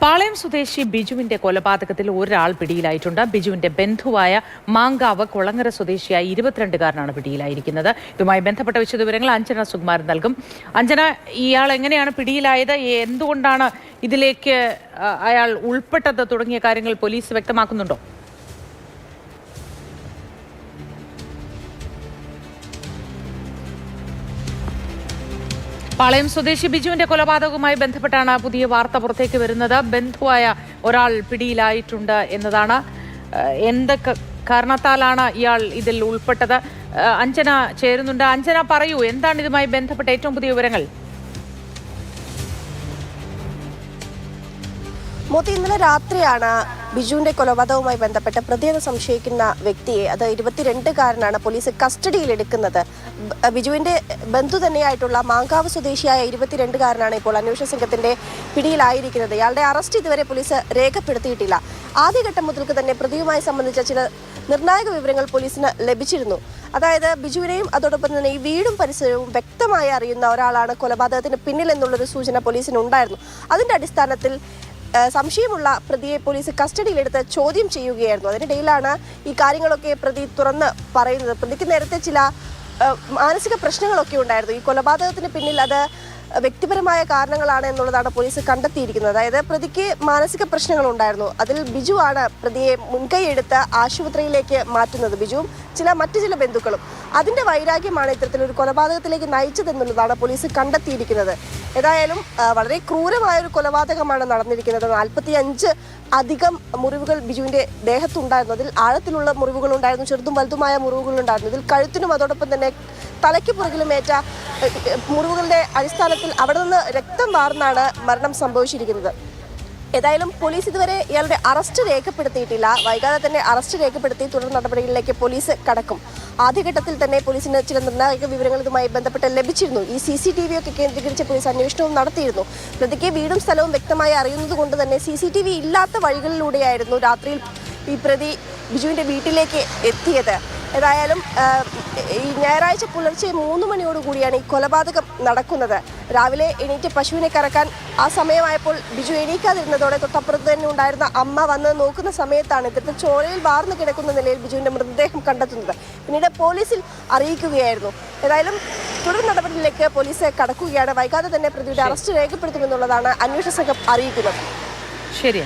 പാളയം സ്വദേശി ബിജുവിന്റെ കൊലപാതകത്തിൽ ഒരാൾ പിടിയിലായിട്ടുണ്ട്. ബിജുവിന്റെ ബന്ധുവായ മാങ്കാവ് കുളങ്ങര സ്വദേശിയായ 22-കാരനാണ് പിടിയിലായിരിക്കുന്നത്. ഇതുമായി ബന്ധപ്പെട്ട വിശദവിവരങ്ങൾ അഞ്ജന സുകുമാരൻ നൽകും. അഞ്ജന, ഇയാൾ എങ്ങനെയാണ് പിടിയിലായത്, എന്തുകൊണ്ടാണ് ഇതിലേക്ക് അയാൾ ഉൾപ്പെട്ടത് തുടങ്ങിയ കാര്യങ്ങൾ പോലീസ് വ്യക്തമാക്കുന്നുണ്ടോ? പാളയം സ്വദേശി ബിജുവിന്റെ കൊലപാതകവുമായി ബന്ധപ്പെട്ടാണ് പുതിയ വാർത്ത പുറത്തേക്ക് വരുന്നത്. ബന്ധുവായ ഒരാൾ പിടിയിലായിട്ടുണ്ട് എന്നതാണ്. എന്തൊക്കെ കാരണത്താലാണ് ഇയാൾ ഇതിൽ ഉൾപ്പെട്ടത്? അഞ്ജന ചേരുന്നുണ്ട്. അഞ്ജന, പറയൂ, എന്താണ് ഇതുമായി ബന്ധപ്പെട്ട ഏറ്റവും പുതിയ വിവരങ്ങൾ? മോത്തി, ഇന്നലെ രാത്രിയാണ് ബിജുവിന്റെ കൊലപാതകവുമായി ബന്ധപ്പെട്ട് പ്രതിയെന്ന് സംശയിക്കുന്ന വ്യക്തിയെ, അത് 22-കാരനാണ്, പോലീസ് കസ്റ്റഡിയിലെടുക്കുന്നത്. ബിജുവിന്റെ ബന്ധു തന്നെയായിട്ടുള്ള മാങ്കാവ് സ്വദേശിയായ 22-കാരനാണ് ഇപ്പോൾ അന്വേഷണ സംഘത്തിന്റെ പിടിയിലായിരിക്കുന്നത്. ഇയാളുടെ അറസ്റ്റ് ഇതുവരെ പോലീസ് രേഖപ്പെടുത്തിയിട്ടില്ല. ആദ്യഘട്ടം മുതൽക്ക് തന്നെ പ്രതിയുമായി സംബന്ധിച്ച ചില നിർണായക വിവരങ്ങൾ പോലീസിന് ലഭിച്ചിരുന്നു. അതായത് ബിജുവിനെയും അതോടൊപ്പം തന്നെ ഈ വീടും പരിസരവും വ്യക്തമായി അറിയുന്ന ഒരാളാണ് കൊലപാതകത്തിന് പിന്നിലെന്നുള്ളൊരു സൂചന പോലീസിനുണ്ടായിരുന്നു. അതിന്റെ അടിസ്ഥാനത്തിൽ സംശയമുള്ള പ്രതിയെ പോലീസ് കസ്റ്റഡിയിലെടുത്ത് ചോദ്യം ചെയ്യുകയായിരുന്നു. അതിനിടയിലാണ് ഈ കാര്യങ്ങളൊക്കെ പ്രതി തുറന്ന് പറയുന്നത്. പ്രതിക്ക് നേരത്തെ ചില മാനസിക പ്രശ്നങ്ങളൊക്കെ ഉണ്ടായിരുന്നു. ഈ കൊലപാതകത്തിന് പിന്നിൽ അത് വ്യക്തിപരമായ കാരണങ്ങളാണ് എന്നുള്ളതാണ് പോലീസ് കണ്ടെത്തിയിരിക്കുന്നത്. അതായത് പ്രതിക്ക് മാനസിക പ്രശ്നങ്ങളുണ്ടായിരുന്നു. അതിൽ ബിജു ആണ് പ്രതിയെ മുൻകൈയെടുത്ത് ആശുപത്രിയിലേക്ക് മാറ്റുന്നത്. ബിജുവും മറ്റു ചില ബന്ധുക്കളും. അതിന്റെ വൈരാഗ്യമാണ് ഇത്തരത്തിലൊരു കൊലപാതകത്തിലേക്ക് നയിച്ചതെന്നുള്ളതാണ് പോലീസ് കണ്ടെത്തിയിരിക്കുന്നത്. ഏതായാലും വളരെ ക്രൂരമായൊരു കൊലപാതകമാണ് നടന്നിരിക്കുന്നത്. 45 അധികം മുറിവുകൾ ബിജുവിന്റെ ദേഹത്തുണ്ടായിരുന്നു. അതിൽ ആഴത്തിലുള്ള മുറിവുകളുണ്ടായിരുന്നു, ചെറുതും വലുതുമായ മുറിവുകളുണ്ടായിരുന്നു. ഇതിൽ കഴുത്തിനും അതോടൊപ്പം തന്നെ തലയ്ക്ക് പുറകിലും ഏറ്റ മുറിവുകളുടെ അടിസ്ഥാനത്തിൽ അവിടെ നിന്ന് രക്തം വാർന്നാണ് മരണം സംഭവിച്ചിരിക്കുന്നത്. ഏതായാലും പോലീസ് ഇതുവരെ ഇയാളുടെ അറസ്റ്റ് രേഖപ്പെടുത്തിയിട്ടില്ല. വൈകാതെ തന്നെ അറസ്റ്റ് രേഖപ്പെടുത്തി തുടർ നടപടികളിലേക്ക് പോലീസ് കടക്കും. ആദ്യഘട്ടത്തിൽ തന്നെ പോലീസിന് ചില നിർണായക വിവരങ്ങൾ ഇതുമായി ബന്ധപ്പെട്ട് ലഭിച്ചിരുന്നു. ഈ CCTV ഒക്കെ കേന്ദ്രീകരിച്ച് പോലീസ് അന്വേഷണവും നടത്തിയിരുന്നു. പ്രതിക്ക് വീടും സ്ഥലവും വ്യക്തമായി അറിയുന്നത് കൊണ്ട് തന്നെ CCTV ഇല്ലാത്ത വഴികളിലൂടെയായിരുന്നു രാത്രിയിൽ ഈ പ്രതി ബിജുവിന്റെ വീട്ടിലേക്ക് എത്തിയത്. ഏതായാലും ഈ ഞായറാഴ്ച പുലർച്ചെ 3 മണിയോടുകൂടിയാണ് ഈ കൊലപാതകം നടക്കുന്നത്. രാവിലെ എണീറ്റ് പശുവിനെ കറക്കാൻ ആ സമയമായപ്പോൾ ബിജു എണീക്കാതിരുന്നതോടെ തൊട്ടപ്പുറത്ത് തന്നെ ഉണ്ടായിരുന്ന അമ്മ വന്ന് നോക്കുന്ന സമയത്താണ് ഇത്തരത്തിൽ ചോരയിൽ വാർന്നു കിടക്കുന്ന നിലയിൽ ബിജുവിന്റെ മൃതദേഹം കണ്ടെത്തുന്നത്. പിന്നീട് പോലീസിൽ അറിയിക്കുകയായിരുന്നു. ഏതായാലും തുടർ നടപടിയിലേക്ക് പോലീസ് കടക്കുകയാണ്. വൈകാതെ തന്നെ പ്രതിയുടെ അറസ്റ്റ് രേഖപ്പെടുത്തുമെന്നുള്ളതാണ് അന്വേഷണ സംഘം അറിയിക്കുന്നത്. ശരി.